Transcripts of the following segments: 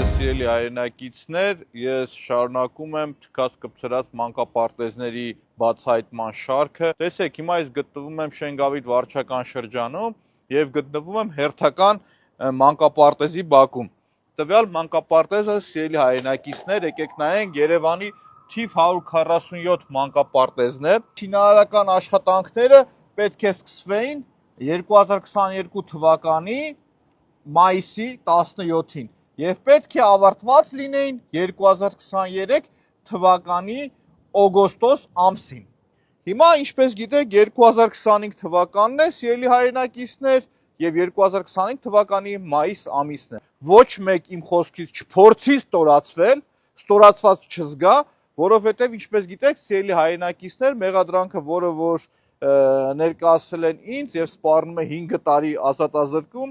Սիրելի հայրենակիցներ, ես շարունակում եմ թքած կպցրած մանկապարտեզների բացահայտման շարքը։ Տեսեք, հիմա ես գտնվում եմ Շենգավիթ վարչական շրջանում եւ գտնվում եմ հերթական մանկապարտեզի բակում։ Տվյալ մանկապարտեզը, սիրելի հայրենակիցներ, եկեք նայենք, Երևանի թիվ 147 մանկապարտեզն է։ Շինարարական աշխատանքները պետք է սկսվեին 2022 թվականի մայիսի 17-ին եւ պետք է ավարտված լինեին 2023 թվականի օգոստոս ամսին։ Հիմա, ինչպես գիտեք, 2025 թվականն է, սիրելի հայրենակիցներ, եւ 2025 թվականի մայիս ամիսն է։ Ոչ մեկ իմ խոսքից չփորձի ստորացված չզգա, որովհետեւ ինչպես գիտեք, սիրելի հայրենակիցներ, մեղադրանքը, որը որ ներկայացրել են ինձ եւ սպառնում է 5 տարի ազատազրկում,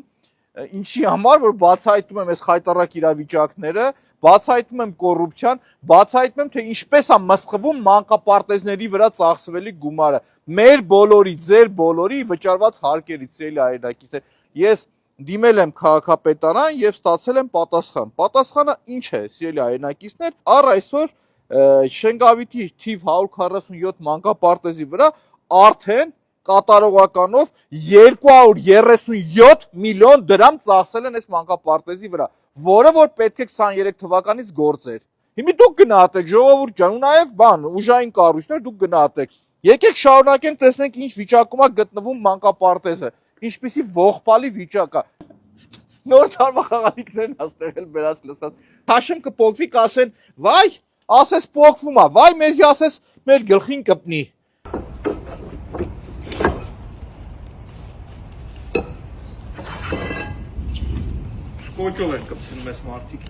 ինչի համար, որ բացահայտում եմ այս խայտառակ իրավիճակները, բացահայտում եմ կոռուպցիան, բացահայտում եմ, թե ինչպես է մսխվում մանկապարտեզների վրա ծախսվելի գումարը, մեր բոլորի, ձեր բոլորի վճարված հարկերից, սիրելի հայրենակիցներ։ Ես դիմել եմ քաղաքապետարան եւ ստացել եմ պատասխան։ Պատասխանը ինչ է, սիրելի հայրենակիցներ, առ այսօր Շենգավիթի թիվ 147 մանկապարտեզի վրա արդեն կատարողականով 237 միլիոն դրամ ծախսել են այս մանկապարտեզի վրա, որը որ պետք է 23 թվականից գործեր։ Հիմա դուք գնահատեք, ժողովուրդ ջան, ու նաև ուժային կառույցներ դուք գնահատեք։ Եկեք շարունակենք, տեսնենք ինչ վիճակում է գտնվում մանկապարտեզը, ինչպիսի ողբալի վիճակ է։ Նոր տարվա խաղալիքներն աստեղել բերած լսած։ Թաշեմ կփոքվի, կասեն, վայ, ասես փոքվում է, վայ, մեզի ասես մեր գլխին կպնի։ Կոճով են կպցնում ես մարդիկ։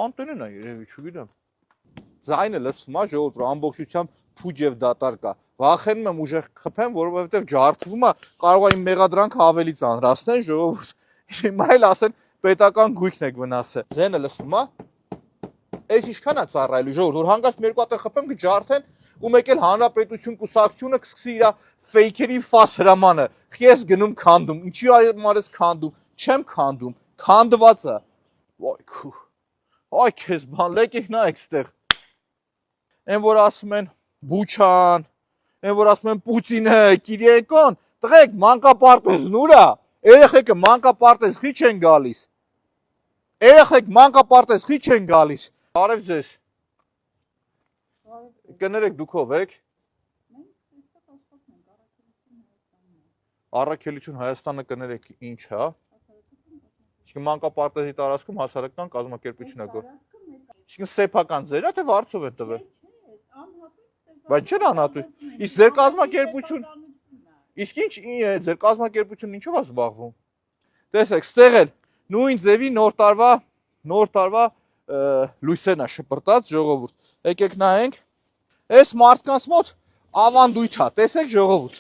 Անտենն է երևի, չգիտեմ։ Ձայնը լսվում է, ժողովուրդ, ամբողջությամբ փուջ եւ դատար կա։ Վախենում եմ ուժեղ խփեմ, որովհետեւ ջարդվում է, կարող է իմ մեղադրանքը ավելի ծանրացնել, ժողովուրդ։ Հիմա էլ ասեն պետական գույքն եք վնասել։ Ձայնը լսվում է։ Այս ինչքան է ծառայելու, ժողովուրդ, որ հանգած մի երկու հատ խփեմ կջարդեն, ու մեկ էլ Հանրապետություն կուսակցությունը կսկսի իր ֆեյքերի ֆաս հրամանը։ Ես գնում քանդում, ինչի համար ես քանդում, չեմ քանդում, քանդված է։ Ոայ քու։ Այ քեզ բան, լեկեք նայեք ստեղ։ Այն որ ասում են Բուչան, այն որ ասում են Պուտինը, Կիրիենկոն, տղեկ մանկապարտեզն ուր է։ Երեխեքը մանկապարտեզ խի չեն գալիս։ Երեխեք մանկապարտեզ խի չեն գալիս։ Բարև ձեզ։ Կներեք դուք ով եք։ Առաքելություն Հայաստանը կներեք ինչ, հա։ Իսկ մանկապարտեզի տարածքում հասարակական կազմակերպություն է գոր։ Իսկ սեփական ձեր է թե վարձով է տվել։ Բայց չէ՞ անհատույց։ Իսկ ձեր կազմակերպություն։ Իսկ ինչ ձեր կազմակերպությունն ինչով է զբաղվում։ Տեսեք, ստեղ էլ նույն ձևի նոր տարվա լույսերն է շպրտած, ժողովուրդ։ Եկեք նայենք։ Այս մարդկանց մոտ ավանդույթ է, տեսեք ժողովուրդ,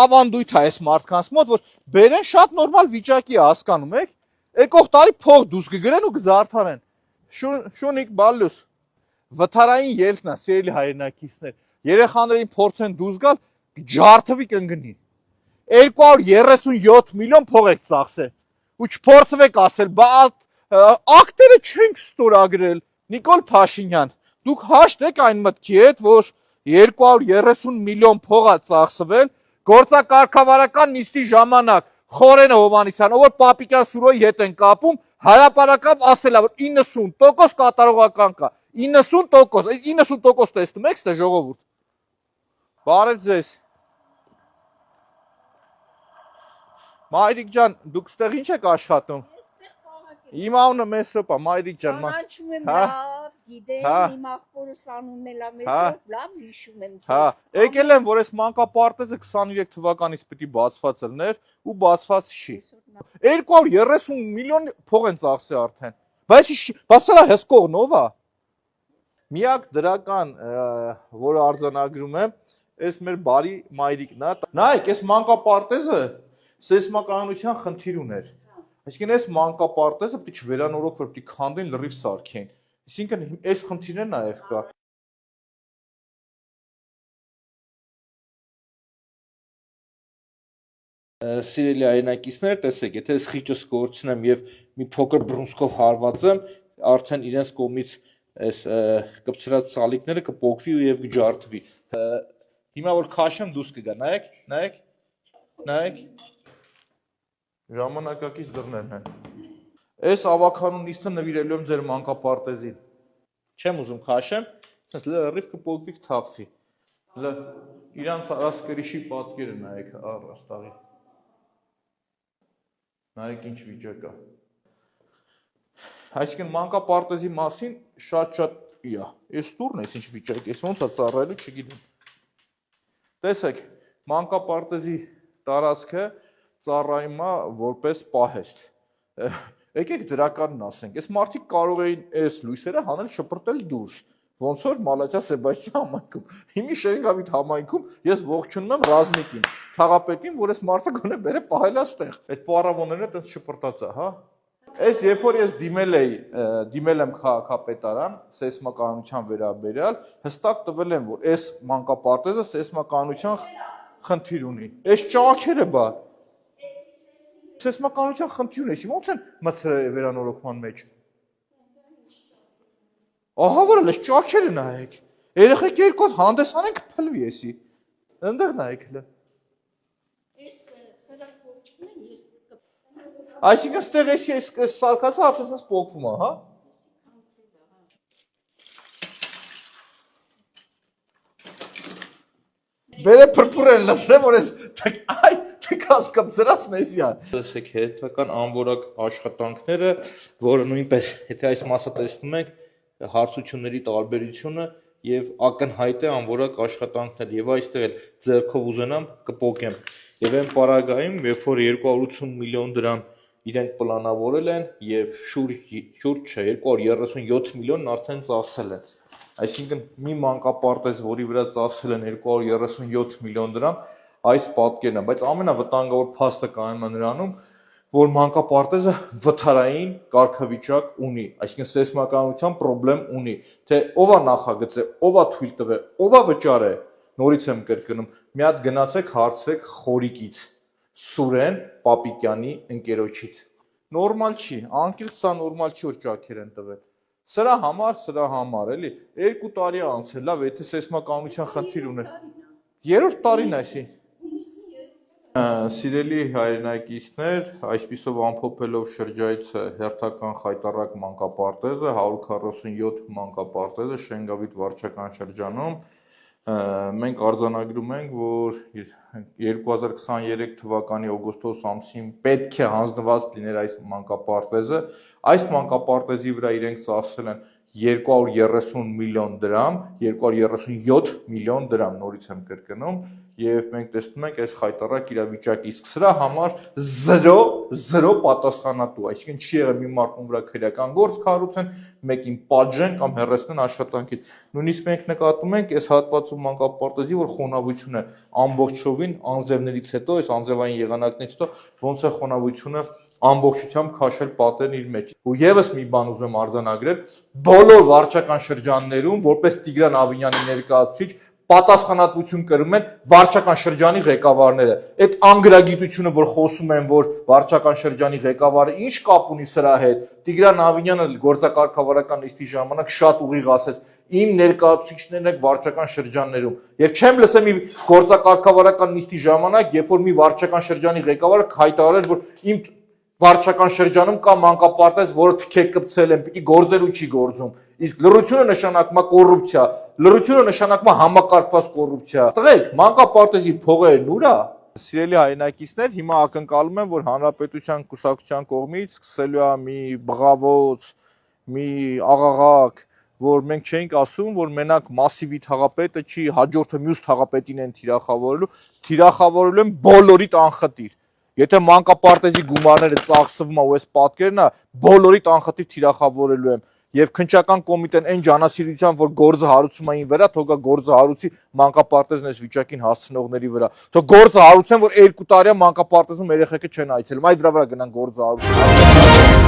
ավանդույթ է այս մարդկանց մոտ, որ բերեն շատ նորմալ վիճակի է, հասկանում եք, եկող տարի փող դուրս կգրեն ու կզարդարեն։ Շունիկ բալյուս, վթարային ելքն է, սիրելի հայրենակիցներ, երեխաներին փորձեն դուրս գալ, ջարդվի կընկնի։ 237 միլիոն փող եք ծախսել, ու չփորձվեք ասել, բա ակտերը չենք ստորագրել, Նիկոլ Փաշինյան։ Դուք հաշտ եք այն մտքի հետ, որ 230 միլիոն փող է ծախսվել գործակարգավարական նիստի ժամանակ Խորենը Հովանեսյան, ով որ Պապիկյան Սուրոյի հետ են կապում, հարապարակավ ասել է, որ 90% կատարողական կա։ 90%, այս 90% տեսնում եք, ստե ժողովուրդ։ Բարև ձեզ։ Մայրիկ ջան, դուք ստեղ ինչ եք աշխատում։ Իմ անունը Մեսրոպ է, Մայրիկ ջան։ Կանաչում եմ լավ, գիտեմ, իմ աղբորս անունն էլ է Մեսրոպ, լավ հիշում եմ ձեզ։ Եկել եմ, որ այս մանկապարտեզը 23 թվականից պիտի բացված լիներ ու բացված չի։ 230 միլիոն փող են ծախսել արդեն։ Բայց սա հսկողնով է։ Միակ դրական, որը արձանագրում եմ, այս մեր բարի Մայրիկն է։ Նայեք, այս մանկապարտեզը սեյսմականության խնդիր ուներ։ Այսինքն այս մանկապարտեզը պիտի չվերանորոգվեր, պիտի քանդեն լրիվ սարքեն։ Այսինքն այս խնդիրը նաև կա։ Սիրելի հայրենակիցներ, տեսեք, եթե ես խիճս կորցնեմ եւ մի փոքր բռունցքով հարված եմ, արդեն իրենց կողմից այս կպցրած սալիկները կփոկվի եւ կջարդվի։ Հիմա որ քաշեմ դուրս կգա, նայեք։ Ժամանակակից դռներն են։ Այս ավականու նիստը նվիրելու եմ ձեր մանկապարտեզին։ Չեմ ուզում քաշեմ, ասես լրիվ կփոկվի, կթափվի։ Իրանց ասկերիշի պատկերը նայեք առաստաղի։ Նայեք ինչ վիճակ է։ Այսինքն մանկապարտեզի մասին շատ իա։ Այս տուրն էս ինչ վիճակ է, ոնց է ծառայելու, չգիտեմ։ Տեսեք, մանկապարտեզի տարածքը ծառայում է որպես պահեստ։ Եկեք դրականն ասենք, այս մարդիկ կարող էին այս լույսերը հանել շպրտել դուրս, ոնց որ Մալաթիա Սեբաստիան համայնքում։ Հիմի Շենգավիթ համայնքում ես ողջունում եմ Ռազմիկին, քաղաքապետին, որ այս մարդը գոնե բերե պահել է ստեղ։ Այդ պարավոնները տենց շպրտած է, հա։ Այս երբ որ ես դիմել եմ քաղաքապետարան սեյսմականության վերաբերյալ, հստակ տվել եմ, որ այս մանկապարտեզը սեյսմականության խնդիր ունի։ Այս ճաքերը բա սեյսմականության խնդիր ունի, ոնց են մցրել վերանորոգման մեջ։ Ահա որ էս ճաքերը նայեք։ Երեխեք երկու հանդես անենք փլվի էսի։ Այնտեղ նայեք հլը։ Այս սրանք ողջին են ես Այսինքն ստեղ էսի այս սարկածը արդեն ասես փոկվում է, հա։ Բերե փրփուրեն լսեմ, որ էս այ թքած կպցրած մեզիա։ Տեսեք հետական անորակ աշխատանքները, որը նույնպես, եթե այս մասը տեսնում եք, հարցությունների տարբերությունը եւ ակնհայտ է անորակ աշխատանքներ եւ այստեղ էլ ձեռքով ուզենամ կփոկեմ եւ այն պարագայում երբ որ 280 միլիոն դրամ իրենք պլանավորել են եւ շուրջ 237 միլիոնն արդեն ծախսել են այսինքն մի մանկապարտեզ որի վրա ծախսել են 237 միլիոն դրամ այս պատկերն է բայց ամենավտանգավոր փաստը կայանում է նրանում որ մանկապարտեզը վթարային կարգավիճակ ունի, այսինքն սեյսմականության խնդրեմ ունի, թե ով է նախագծել, ով է թույլ տվել, ով է վճարել, նորից եմ կրկնում, մի հատ գնացեք հարցրեք Խորիկից, Սուրեն Պապիկյանի ընկերոջից։ Նորմալ չի, անկեղծ սա նորմալ չի որ ճաքեր են տվել։ Սրա համար, էլի, 2 տարի անցել, լավ, եթե սեյսմականության խնդիր ուներ։ 3-րդ տարին է այսի։ Սիրելի հայրենակիցներ, այսպիսով ամփոփելով շրջայցը հերթական խայտառակ մանկապարտեզը 147 մանկապարտեզը Շենգավիթ վարչական շրջանում մենք արձանագրում ենք, որ 2023 թվականի օգոստոս ամսին պետք է հանձնված լիներ այս մանկապարտեզը, այս մանկապարտեզի վրա իրենք ծախսել են 230 միլիոն դրամ, 237 միլիոն դրամ, նորից եմ կրկնում, եւ մենք տեսնում ենք այս խայտառակ իրավիճակը, իսկ սրա համար 0 պատասխանատու, այսինքն չի եղել մի մարդու վրա քրեական գործ կառուցեն, մեկին պատժեն կամ հեռացնեն աշխատանքից։ Նույնիսկ մենք նկատում ենք այս հատվածում մանկապարտեզի, որ խոնավություն է ամբողջովին անձրևներից հետո, այս անձրևային եղանակներից հետո ոնց է խոնավությունը ամբողջությամբ քաշել պատերն իր մեջ։ Ու եւս մի բան ուզում արձանագրել, բոլոր վարչական շրջաններում, որպես Տիգրան Ավինյանի ներկայացուցիչ, պատասխանատվություն կրում են վարչական շրջանի ղեկավարները։ Այդ անգրագիտությունը, որ խոսում են, որ վարչական շրջանի ղեկավարը ինչ կապ ունի սրա հետ, Տիգրան Ավինյանը գործակարգավարական նիստի ժամանակ շատ ուղիղ ասեց. իմ ներկայացուցիչներն եք վարչական շրջաններում։ Եվ չեմ լսել մի գործակարգավարական նիստի ժամանակ, երբ որ մի վարչական շրջանի ղեկավարը հայտարարել, որ իմ վարչական շրջանում կա մանկապարտեզ, որը թքեք կպցել են, պիտի գործել ու չի գործում։ Իսկ լռությունը նշանակում է կոռուպցիա, լռությունը նշանակում է համակարգված կոռուպցիա։ Տղեկ, մանկապարտեզի փողերը ուր է։ Սիրելի հայրենակիցներ, հիմա ակնկալում եմ, որ Հանրապետության կուսակցության կողմից սկսելու է մի բղավոց, մի աղաղակ, որ մենք չենք ասում, որ մենակ մասիվի թաղապետը չի, հաջորդը մյուս թաղապետին են թիրախավորելու են բոլորիդ անխտիր։ Եթե մանկապարտեզի գումարները ծախսվում է ու այս պատկերն է, բոլորիդ անխտիր թիրախավորելու եմ։ Եվ քննչական կոմիտեն այն ջանասիրությամբ, որ գործը հարուցում էին վրա, թողա գործը հարուցի մանկապարտեզն այս վիճակին հասցնողների վրա։ Թող գործը հարուցեն, որ 2 տարի է մանկապարտեզում երեխեքը չեն այցելում, այդ դրա վրա գնան գործը հարուցեն։